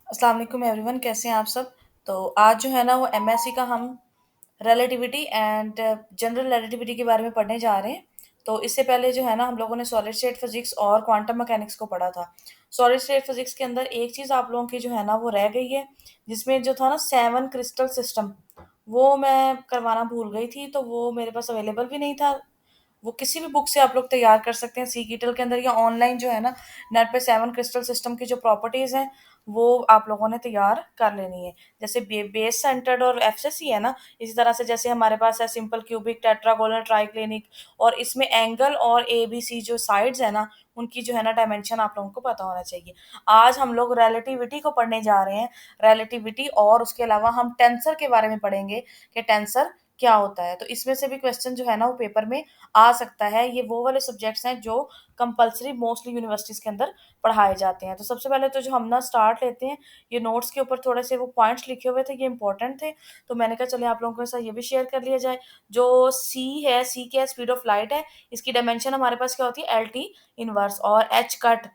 अस्सलाम वालेकुम एवरीवन, कैसे हैं आप सब। तो आज जो है ना वो एमएससी का हम रिलेटिविटी एंड जनरल रिलेटिविटी के बारे में पढ़ने जा रहे हैं। तो इससे पहले जो है ना हम लोगों ने सॉलिड स्टेट फिजिक्स और क्वांटम मैकेनिक्स को पढ़ा था। सॉलिड स्टेट फिजिक्स के अंदर एक चीज़ आप लोगों की जो है ना वो रह गई है, जिसमें जो था ना सेवन क्रिस्टल सिस्टम, वो मैं करवाना भूल गई थी, तो वो मेरे पास अवेलेबल भी नहीं था। वो किसी भी बुक से आप लोग तैयार कर सकते हैं, सी कीटल के अंदर या ऑनलाइन जो है ना नेट पे सेवन क्रिस्टल सिस्टम की जो प्रॉपर्टीज हैं वो आप लोगों ने तैयार कर लेनी है। जैसे बेस सेंटर्ड और एफसीसी है ना, इसी तरह से जैसे हमारे पास है सिंपल क्यूबिक टेट्रागोनल ट्राइक्लिनिक, और इसमें एंगल और ए बी सी जो साइड्स है ना उनकी जो है ना डायमेंशन आप लोगों को पता होना चाहिए। आज हम लोग रिलेटिविटी को पढ़ने जा रहे हैं। रिलेटिविटी और उसके अलावा हम टेंसर के बारे में पढ़ेंगे कि टेंसर क्या होता है। तो इसमें से भी क्वेश्चन जो है ना वो पेपर में आ सकता है। ये वो वाले सब्जेक्ट्स हैं जो कंपलसरी मोस्टली यूनिवर्सिटीज़ के अंदर पढ़ाए जाते हैं। तो सबसे पहले तो जो हम ना स्टार्ट लेते हैं, ये नोट्स के ऊपर थोड़े से वो पॉइंट्स लिखे हुए थे, ये इंपॉर्टेंट थे, तो मैंने कहा चलिए आप लोगों के साथ ये भी शेयर कर लिया जाए। जो सी है, सी क्या है, स्पीड ऑफ लाइट है, इसकी डायमेंशन हमारे पास क्या होती है, एल टी इनवर्स। और एच कट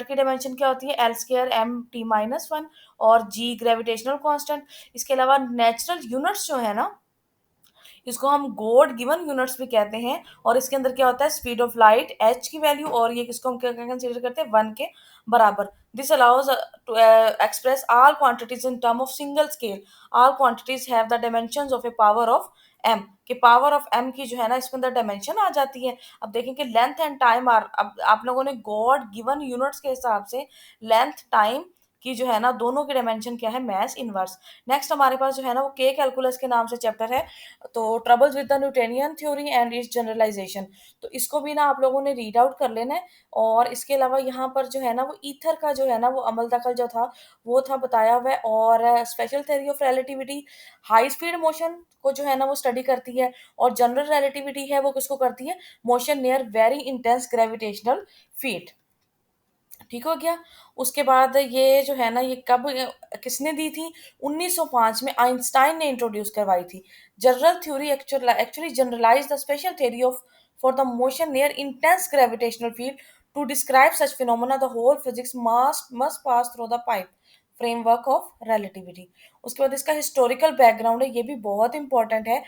की डायमेंशन क्या होती है, L square M T minus one. और जी ग्रेविटेशनल कांस्टेंट। इसके अलावा नेचुरल यूनिट्स जो है ना, इसको हम गॉड गिवन यूनिट्स भी कहते हैं। और इसके अंदर क्या होता है, स्पीड ऑफ लाइट एच की वैल्यू, और ये किसको हम क्या कंसीडर करते हैं, वन के बराबर। This allows to express all quantities in term of single scale. All quantities have the dimensions of a power of M, कि पावर ऑफ एम की जो है ना इसके अंदर डायमेंशन आ जाती है। अब देखें कि लेंथ एंड टाइम आर, अब आप लोगों ने गॉड गिवन यूनिट्स के हिसाब से लेंथ टाइम की जो है ना दोनों की डायमेंशन क्या है, मैस इनवर्स। नेक्स्ट हमारे पास जो है ना वो के कैलकुलस के नाम से चैप्टर है, तो troubles with the Newtonian theory and its generalisation. तो इसको भी ना आप लोगों ने रीड आउट कर लेना है। और इसके अलावा यहाँ पर जो है ना वो ईथर का जो है ना वो अमल दखल जो था वो था बताया हुआ है। और special theory of relativity high speed motion को जो है ना वो स्टडी करती है। और जनरल रिलेटिविटी है वो किसको करती है, motion near very intense gravitational field. ठीक हो गया। उसके बाद ये जो है ना ये कब किसने दी थी, 1905 में आइंस्टाइन ने इंट्रोड्यूस करवाई थी। General theory actually generalise the special theory of for the motion near intense gravitational field. To describe such phenomena the whole physics must pass through the pipe framework of relativity. उसके बाद इसका historical background है, ये भी बहुत important है।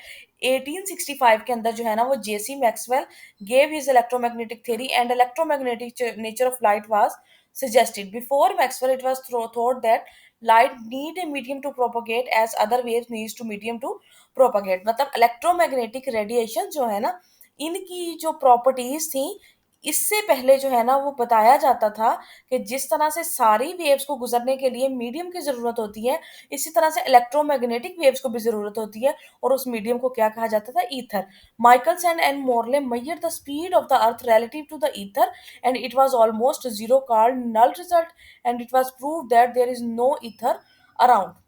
1865 के अंदर जो है ना वो जेसी Maxwell gave his electromagnetic theory and electromagnetic nature of light was suggested. Before Maxwell, it was thought that light need a medium to propagate as other waves needs to medium to propagate। मतलब electromagnetic radiation जो है ना इनकी जो properties थी, इससे पहले जो है ना वो बताया जाता था कि जिस तरह से सारी वेव्स को गुजरने के लिए मीडियम की ज़रूरत होती है, इसी तरह से इलेक्ट्रोमैग्नेटिक वेव्स को भी ज़रूरत होती है। और उस मीडियम को क्या कहा जाता था, ether. Michelson and Morley measured the speed of the Earth relative to the ether, and it was almost zero, called null result, and it was proved that there is no ether around।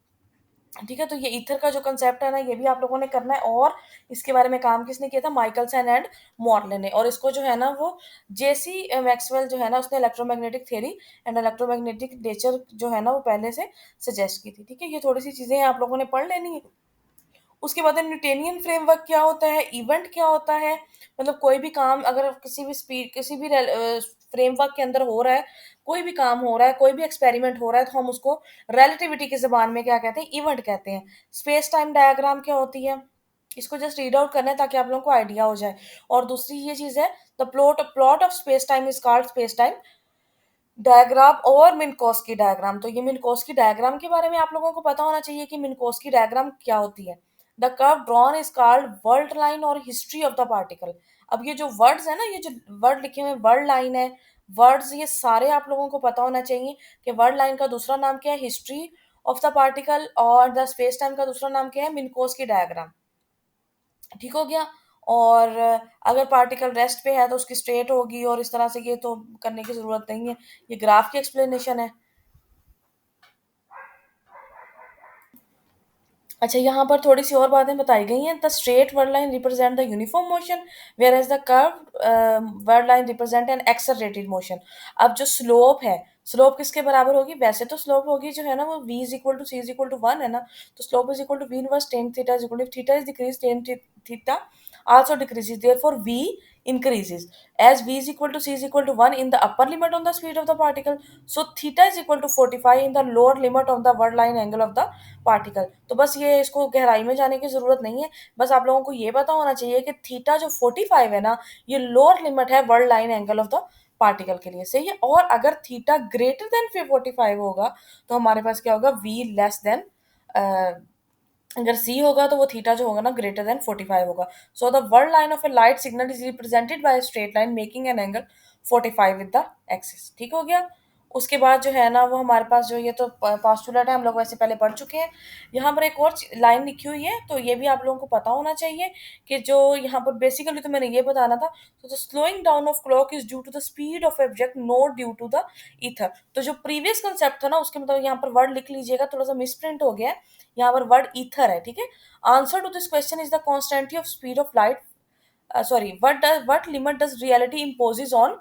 ठीक है, तो ये ether का जो concept है ना ये भी आप लोगों ने करना है। और इसके बारे में काम किसने किया था, माइकलसन एंड मॉर्ले ने। और इसको जो है ना वो जेसी मैक्सवेल जो है ना उसने electromagnetic theory and electromagnetic nature जो है ना वो पहले से सजेस्ट की थी। ठीक है, ये थोड़ी सी चीजें आप लोगों ने पढ़ लेनी है। उसके बाद न्यूटेनियन फ्रेमवर्क क्या होता है, इवेंट क्या होता है। मतलब कोई भी काम अगर किसी भी स्पीड किसी भी फ्रेमवर्क के अंदर हो रहा है, कोई भी काम हो रहा है, कोई भी एक्सपेरिमेंट हो रहा है, तो हम उसको रिलेटिविटी की ज़बान में क्या कहते हैं, इवेंट कहते हैं। स्पेस टाइम डायग्राम क्या होती है, इसको जस्ट रीड आउट करना है ताकि आप लोगों को आइडिया हो जाए। और दूसरी ये चीज़ है, the plot of space time is called space time diagram और मिन्कोस्की डायग्राम। तो ये मिन्कोस्की डायग्राम के बारे में आप लोगों को पता होना चाहिए कि मिन्कोस्की डायग्राम क्या होती है। The curve drawn is called world line और हिस्ट्री ऑफ द पार्टिकल। अब ये जो वर्ड्स है ना, ये जो वर्ड लिखे हुए वर्ल्ड लाइन है, वर्ड्स ये सारे आप लोगों को पता होना चाहिए कि वर्ल्ड लाइन का दूसरा नाम क्या है, हिस्ट्री ऑफ द पार्टिकल, और द स्पेस टाइम का दूसरा नाम क्या है, मिन्कोस्की डायग्राम। ठीक हो गया। और अगर पार्टिकल रेस्ट पे है तो उसकी स्टेट होगी, और इस तरह से ये तो करने की ज़रूरत नहीं है, ये ग्राफ की एक्सप्लेनेशन है। अच्छा, यहाँ पर थोड़ी सी और बातें बताई गई हैं। The straight world line represent the uniform motion, whereas the curve world line represent an accelerated motion. अब जो स्लोप है, स्लोप किसके बराबर होगी? वैसे तो स्लोप होगी जो है ना वो v is equal to c is equal to 1 है ना, तो slope is equal to v inverse tan theta is equal to theta is decrease tan theta also decreases, therefore v increases as v is equal to c is equal to 1 in the upper limit on the speed of the particle, so theta is equal to 45 in the lower limit of the word line angle of the particle। तो बस ये इसको गहराई में जाने की जरूरत नहीं है, बस आप लोगों को ये पता होना चाहिए कि थीटा जो 45 है ना ये लोअर लिमिट है word line angle of the particle के लिए, सही है। और अगर थीटा ग्रेटर देन 45 होगा तो हमारे पास क्या होगा? v लेस देन, अगर c होगा तो वो थीटा जो होगा ना ग्रेटर देन 45 होगा। So the word line of A light signal is represented by straight line making an angle 45 with the axis. ठीक हो गया। उसके बाद जो है ना वो हमारे पास जो ये तो पास्टुलेट है, हम लोग वैसे पहले पढ़ चुके हैं। यहाँ पर एक और लाइन लिखी हुई है तो ये भी आप लोगों को पता होना चाहिए कि जो यहाँ पर बेसिकली तो मैंने ये बताना था, तो the slowing down of clock is due to the speed of object not due to the ether. तो जो प्रीवियस कंसेप्ट था ना उसके मतलब यहाँ पर वर्ड लिख लीजिएगा, थोड़ा सा मिसप्रिंट हो गया है, यहाँ पर वर्ड ईथर है, ठीक है। Answer to this question is the constancy of speed of light, sorry what limit does reality imposes on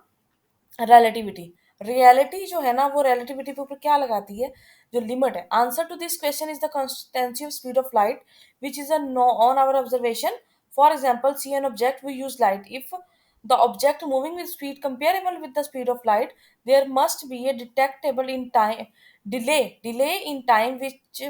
relativity. Reality जो है ना वो रिलेटिविटी के ऊपर क्या लगाती है? जो लिमिट है। Answer to this question is the constancy of speed of light which is on our observation. For example see an object we use light, if the object moving with speed comparable with the speed of light, there must be a detectable in time delay in time which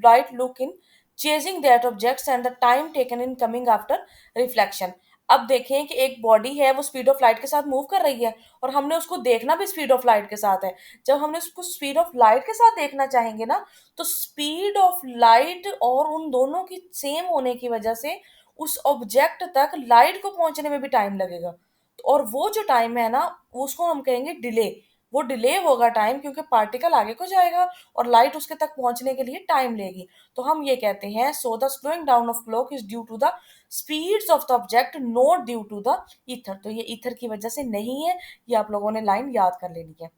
light look in chasing that objects and the time taken in coming after reflection। अब देखें कि एक body है वो speed of light के साथ move कर रही है और हमने उसको देखना भी स्पीड ऑफ लाइट के साथ है। जब हमने उसको स्पीड ऑफ लाइट के साथ देखना चाहेंगे ना तो स्पीड ऑफ लाइट और उन दोनों की सेम होने की वजह से उस ऑब्जेक्ट तक लाइट को पहुंचने में भी टाइम लगेगा, और वो जो टाइम है ना उसको हम कहेंगे डिले। वो डिले होगा टाइम क्योंकि पार्टिकल आगे को जाएगा और लाइट उसके तक पहुंचने के लिए टाइम लेगी। तो हम ये कहते हैं so the slowing down of clock is due to the speeds of the object not due to the ether. तो ये ईथर की वजह से नहीं है, ये आप लोगों ने लाइन याद कर लेनी है।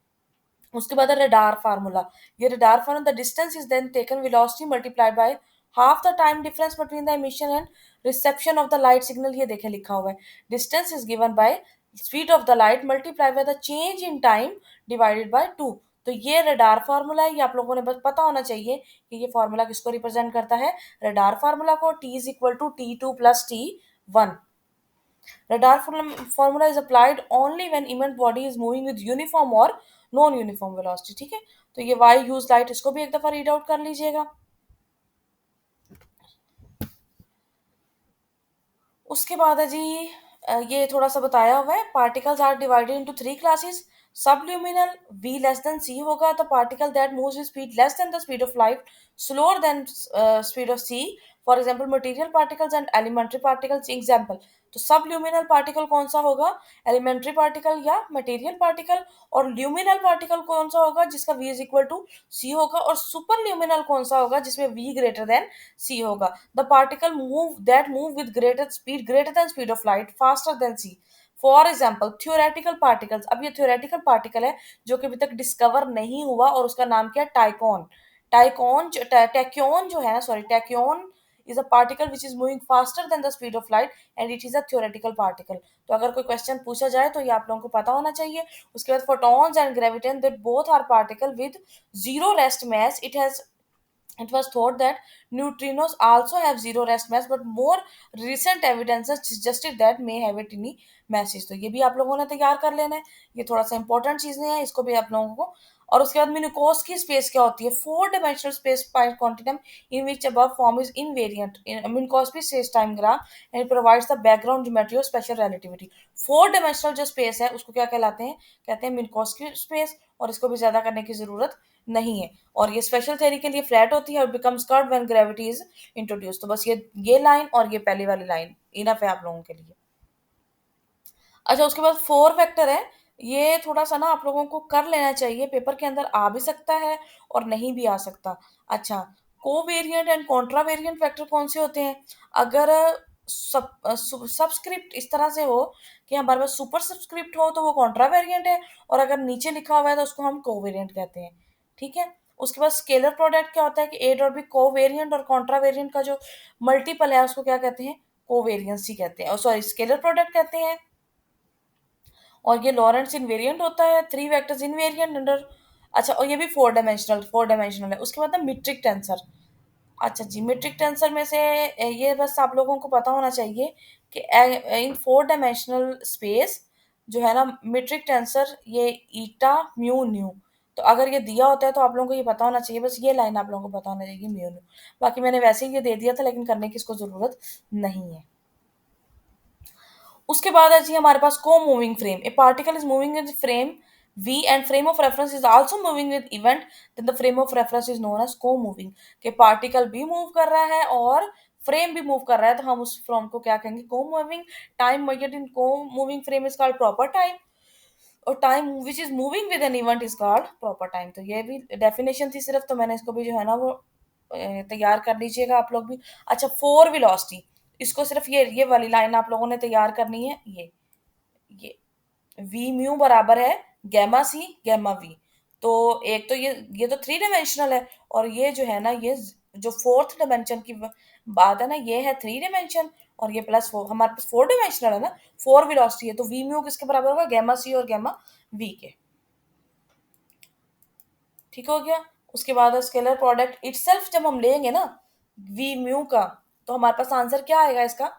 उसके बाद है रडार फार्मूला। ये radar formula, the distance is then taken velocity multiplied by half the time difference between the emission and reception of the light signal. ये देखें लिखा हुआ है, distance is given by speed of the light multiply by the change in time divided by 2। तो ये radar formula है, ये आप लोगों ने बस पता होना चाहिए कि ये फार्मूला किसको रिप्रेजेंट करता है? रडार फार्मूला को। T is equal to T2 plus T1। Radar formula is applied only when immense body is moving with uniform or non uniform velocity. ठीक है, तो ये वाई यूज लाइट इसको भी एक दफा रीड आउट कर लीजिएगा। उसके बाद है जी ये थोड़ा सा बताया हुआ है, particles are divided into 3 classes. Subluminal v less than c होगा तो particle that moves with speed less than the speed of light slower than speed of c। For example material particles and elementary particles. Example, तो subluminal particle कौन सा होगा? Elementary particle या material particle. और luminal particle कौन सा होगा? जिसका v is equal to c होगा। और सुपर ल्यूमिनल कौन सा होगा? जिसमें v ग्रेटर देन c होगा। The particle move with greater than speed of light faster than c। For example theoretical particles. अब ये थ्योरेटिकल पार्टिकल है जो कि अभी तक डिस्कवर नहीं हुआ और उसका नाम क्या है? टाइकॉन। टैक्योन जो है ना, sorry, टैक्योन is a particle which is moving faster than the speed of light and it is a theoretical particle। तो अगर कोई क्वेश्चन पूछा जाए तो ये आप लोगों को पता होना चाहिए। उसके बाद photons and graviton, they both are particle with zero rest mass। It was thought that neutrinos also have zero rest mass, but more recent evidence has suggested that may have a tiny masses। तो ये भी आप लोगों ने तैयार कर लेना है, ये थोड़ा सा इंपॉर्टेंट चीजें हैं, इसको भी आप लोगों को। और उसके बाद मिनकोस की स्पेस क्या होती है? 4 dimensional space pile quantum in which above form is invariant in Minkowski space time graph and it provides the background geometry of special relativity। 4 dimensional जो स्पेस है उसको क्या कहलाते हैं? कहते हैं मिनकोस्की स्पेस, और इसको भी ज्यादा करने की जरूरत नहीं है। और ये स्पेशल थ्योरी के लिए फ्लैट होती है और becomes curved when gravity is introduce. तो बस ये लाइन और ये पहली वाली लाइन इनफ है आप लोगों के लिए। अच्छा, उसके बाद 4 वेक्टर है, ये थोड़ा सा ना आप लोगों को कर लेना चाहिए, पेपर के अंदर आ भी सकता है और नहीं भी आ सकता। अच्छा, कोवेरिएंट एंड कॉन्ट्रावेरिएंट वेक्टर कौन से होते हैं? अगर सबस्क्रिप्ट इस तरह से हो कि हमारे पास सुपर सबस्क्रिप्ट हो तो वो कॉन्ट्रावेरिएंट है, और अगर नीचे लिखा हुआ है तो उसको हम कोवेरिएंट कहते हैं। ठीक है, उसके बाद स्केलर प्रोडक्ट क्या होता है कि ए डॉट बी कोवेरिएंट और कॉन्ट्रावेरिएंट का जो मल्टीपल है उसको क्या कहते हैं? कोवेरिएंसी कहते हैं, और सॉरी स्केलर प्रोडक्ट कहते हैं। और ये लॉरेंट्ज इनवेरिएंट होता है। 3 वेक्टर्स इनवेरिएंट अंडर अच्छा, और ये भी फोर डायमेंशनल है। उसके बाद ना मीट्रिक टेंसर। अच्छा जी, मीट्रिक टेंसर में से ये बस आप लोगों को पता होना चाहिए कि इन फोर डायमेंशनल स्पेस जो है ना मीट्रिक टेंसर ये ईटा म्यू न्यू। तो अगर ये दिया होता है तो आप लोगों को ये पता होना चाहिए, बस ये लाइन आप लोगों को पता होना चाहिए म्यू न्यू। बाकी मैंने वैसे ही ये दे दिया था, लेकिन करने की इसको जरूरत नहीं है। उसके बाद है जी हमारे पास co moving frame. A particle is moving with frame v and frame of reference is also moving with event, then the frame of reference is known as co moving. के पार्टिकल भी मूव कर रहा है और frame भी move कर रहा है, तो हम उस फ्रेम को क्या कहेंगे, को मूविंग। टाइम मेजर्ड इन को moving frame is called proper time, और time which is moving with an event is called proper time. तो ये भी डेफिनेशन थी सिर्फ, तो मैंने इसको भी जो है ना वो तैयार कर लीजिएगा आप लोग भी। अच्छा, फोर वेलोसिटी, इसको सिर्फ ये वाली लाइन आप लोगों ने तैयार करनी है। ये वी म्यू बराबर है गैमा सी गैमा वी। तो एक तो ये तो थ्री डायमेंशनल है, और ये जो है ना ये जो फोर्थ डायमेंशन की बात है ना, ये है थ्री डायमेंशन, और ये प्लस फोर हमारे पास फोर डायमेंशनल है ना, फोर वेलोसिटी है। तो वी म्यू किसके बराबर होगा, गैमा सी और गैमा वी के। ठीक हो गया। उसके बाद स्केलर प्रोडक्ट इटसेल्फ जब हम लेंगे ना वी म्यू का, तो हमारे पास आंसर क्या आएगा इसका,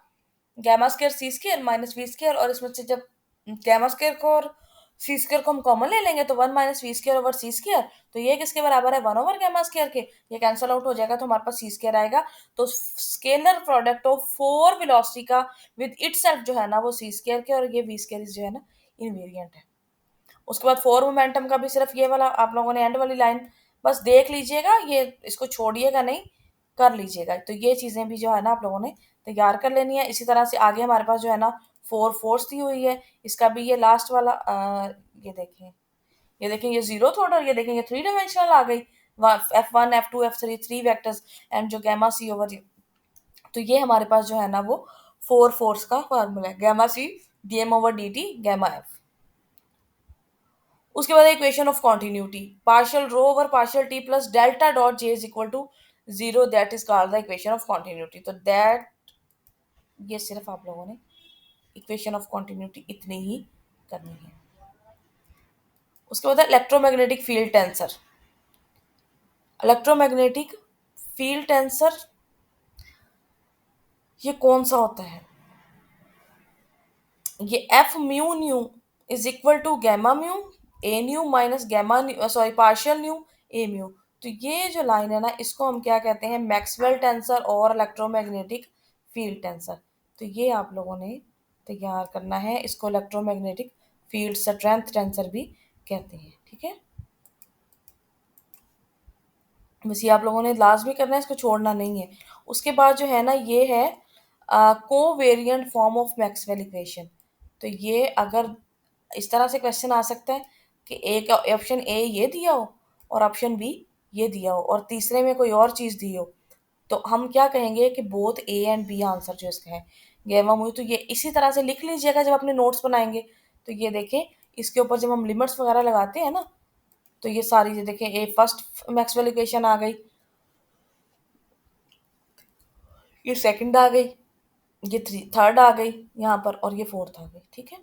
gamma square c square minus v square. और इसमें से जब गैमा स्केयर को और सी स्केयर को हम कॉमन ले लेंगे तो one minus v square over c square. तो ये किसके बराबर है, वन ओवर गैमा स्केयर के। ये कैंसल आउट हो जाएगा तो हमारे पास सी स्केयर आएगा। तो scalar product of four velocity का विद इटसेल्फ जो है ना वो सी स्केयर के, और ये वी स्केयर जो है ना इनवेरिएंट है। उसके बाद फोर मोमेंटम का भी सिर्फ ये वाला आप लोगों ने एंड वाली लाइन बस देख लीजिएगा, ये इसको छोड़िएगा नहीं, कर लीजिएगा। तो ये चीजें भी जो है ना आप लोगों ने तैयार कर लेनी है। इसी तरह से आगे हमारे पास जो है ना फोर फोर्स दी हुई है, इसका भी ये लास्ट वाला ये देखें, ये देखें ये जीरो थॉट, और ये देखें ये थ्री डायमेंशनल आ गई, F1 F2 F3 three vectors and जो गैमा सी ओवर। तो ये हमारे पास जो है ना वो फोर फोर्स का फॉर्मूला है, gamma C D M over D T gamma F. उसके बाद equation of continuity, partial rho over partial T plus delta dot J is equal to zero, that is called the equation of continuity. तो that ये सिर्फ आप लोगों ने equation of continuity इतनी ही करनी है। उसके बाद electromagnetic field tensor. Electromagnetic field tensor ये कौन सा होता है, ये F mu nu is equal to gamma mu A nu minus gamma sorry partial nu A mu. तो ये जो लाइन है ना इसको हम क्या कहते हैं, मैक्सवेल टेंसर और इलेक्ट्रोमैग्नेटिक फील्ड टेंसर। तो ये आप लोगों ने तैयार करना है, इसको इलेक्ट्रोमैग्नेटिक फील्ड स्ट्रेंथ टेंसर भी कहते हैं। ठीक है, बस ये आप लोगों ने लाजमी करना है, इसको छोड़ना नहीं है। उसके बाद जो है ना ये है covariant form of Maxwell equation. तो ये अगर इस तरह से क्वेश्चन आ सकता है कि एक ऑप्शन ए ये दिया हो और ऑप्शन बी ये दिया हो और तीसरे में कोई और चीज़ दी हो, तो हम क्या कहेंगे कि both A and B answer जो इसका है गेवा मुई। तो ये इसी तरह से लिख लीजिएगा जब अपने नोट्स बनाएंगे। तो ये देखें, इसके ऊपर जब हम लिमिट्स वगैरह लगाते हैं ना, तो ये सारी ये देखें, ए फर्स्ट मैक्सवेल इक्वेशन आ गई, ये सेकंड आ गई, ये थर्ड आ गई यहाँ पर, और ये फोर्थ आ गई। ठीक है,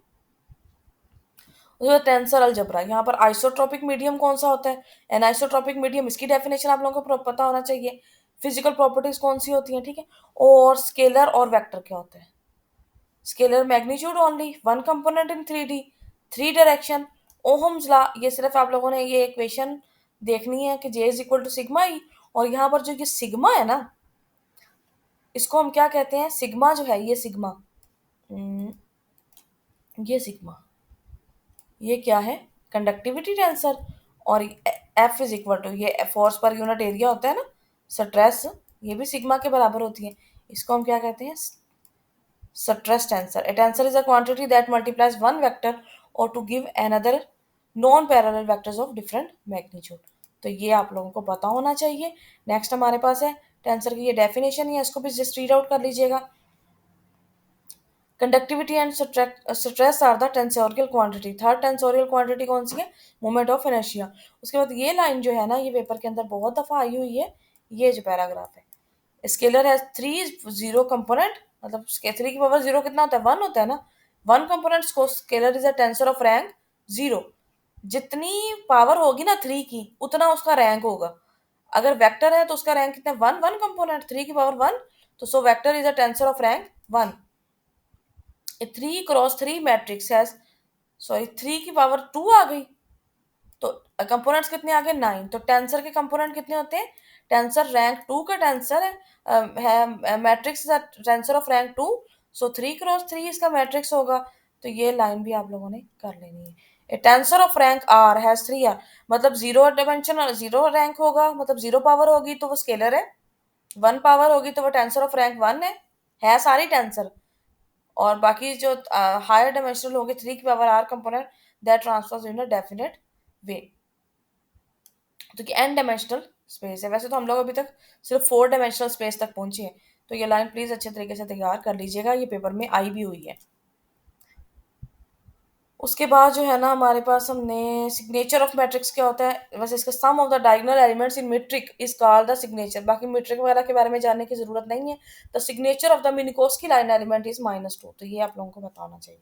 टेंसर अलजबरा, यहाँ पर आइसोट्रोपिक मीडियम कौन सा होता है, एन आइसोट्रोपिक मीडियम, इसकी डेफिनेशन आप लोगों को पता होना चाहिए। फिजिकल प्रॉपर्टीज कौन सी होती हैं, ठीक है। और स्केलर और वेक्टर क्या होता है, scalar magnitude only, one component in three D, three direction, Ohm's law. ये सिर्फ आप लोगों ने ये इक्वेशन देखनी है कि J is equal to sigma E. और यहाँ पर जो ये सिग्मा है ना, इसको हम क्या कहते हैं, सिग्मा जो है ये सिग्मा, ये सिग्मा ये क्या है, कंडक्टिविटी टेंसर। और एफ इज इक्वल टू ये फोर्स पर यूनिट एरिया होता है ना, स्ट्रेस, ये भी सिग्मा के बराबर होती है। इसको हम क्या कहते हैं, stress tensor. A tensor is a quantity that multiplies one vector और to give another non parallel vectors of different magnitude. तो ये आप लोगों को पता होना चाहिए। नेक्स्ट हमारे पास है टेंसर की ये डेफिनेशन है, इसको भी जस्ट रीड आउट कर लीजिएगा। Conductivity and stress are the tensorial quantity. Third tensorial quantity कौन सी है, मोमेंट ऑफ इनर्शिया। उसके बाद ये लाइन जो है ना ये पेपर के अंदर बहुत दफा आई हुई है, ये जो पैराग्राफ है, scalar has three zero component, मतलब थ्री की पावर जीरो कितना होता है, वन होता है ना, वन कंपोनेंट्स को scalar is a tensor of rank zero. जितनी पावर होगी ना 3 की, उतना उसका रैंक होगा। अगर वेक्टर है तो उसका रैंक कितना है? 1, 1 कंपोनेंट, 3 की पावर 1, तो so vector is a tensor of rank 1। A 3 cross 3 matrix has, sorry 3 की पावर 2 आ गई, तो कंपोनेंट्स कितने आ गए? 9। तो टेंसर के कंपोनेंट कितने होते हैं? टेंसर रैंक 2 का टेंसर है matrix tensor of rank 2, so 3 cross 3 इसका मैट्रिक्स होगा। तो ये लाइन भी आप लोगों ने कर लेनी है। A tensor of rank R has 3 R, मतलब जीरो डायमेंशन, जीरो रैंक होगा, मतलब जीरो पावर होगी तो वो स्केलर है, 1 पावर होगी तो वो टेंसर ऑफ रैंक 1 है सारी टेंसर। और बाकी जो हायर डायमेंशनल होंगे 3 की power R component, that transfers in a definite way. तो कि एन डायमेंशनल स्पेस है। वैसे तो हम लोग अभी तक सिर्फ 4 डायमेंशनल स्पेस तक पहुंचे हैं। तो ये लाइन प्लीज अच्छे तरीके से तैयार कर लीजिएगा, ये पेपर में आई भी हुई है। उसके बाद जो है ना हमारे पास, हमने सिग्नेचर ऑफ मैट्रिक्स क्या होता है? वैसे इसका sum of the diagonal elements in metric is called the signature. बाकी मीट्रिक वगैरह के बारे में जानने की जरूरत नहीं है। The signature of the Minkowski line element is -2। तो ये आप लोगों को बताना चाहिए।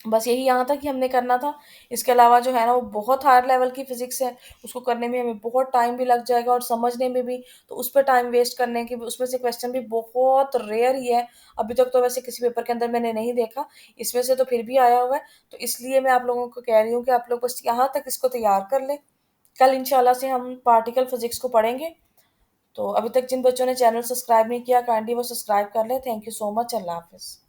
बस यही यहाँ तक कि हमने करना था। इसके अलावा जो है ना वो बहुत हायर लेवल की फिजिक्स है, उसको करने में हमें बहुत टाइम भी लग जाएगा और समझने में भी। तो उस पर टाइम वेस्ट करने की, उसमें से क्वेश्चन भी बहुत रेयर ही है। अभी तक तो वैसे किसी पेपर के अंदर मैंने नहीं देखा, इसमें से तो फिर भी आया हुआ है। तो इसलिए मैं आप लोगों को कह रही हूँ कि आप लोग बस यहाँ तक इसको तैयार कर लें। कल इंशाल्लाह से हम पार्टिकल फिजिक्स को पढ़ेंगे। तो अभी तक जिन बच्चों ने चैनल सब्सक्राइब नहीं किया, काइंडली वो सब्सक्राइब कर लें। Thank you so much. अल्लाह हाफिज़।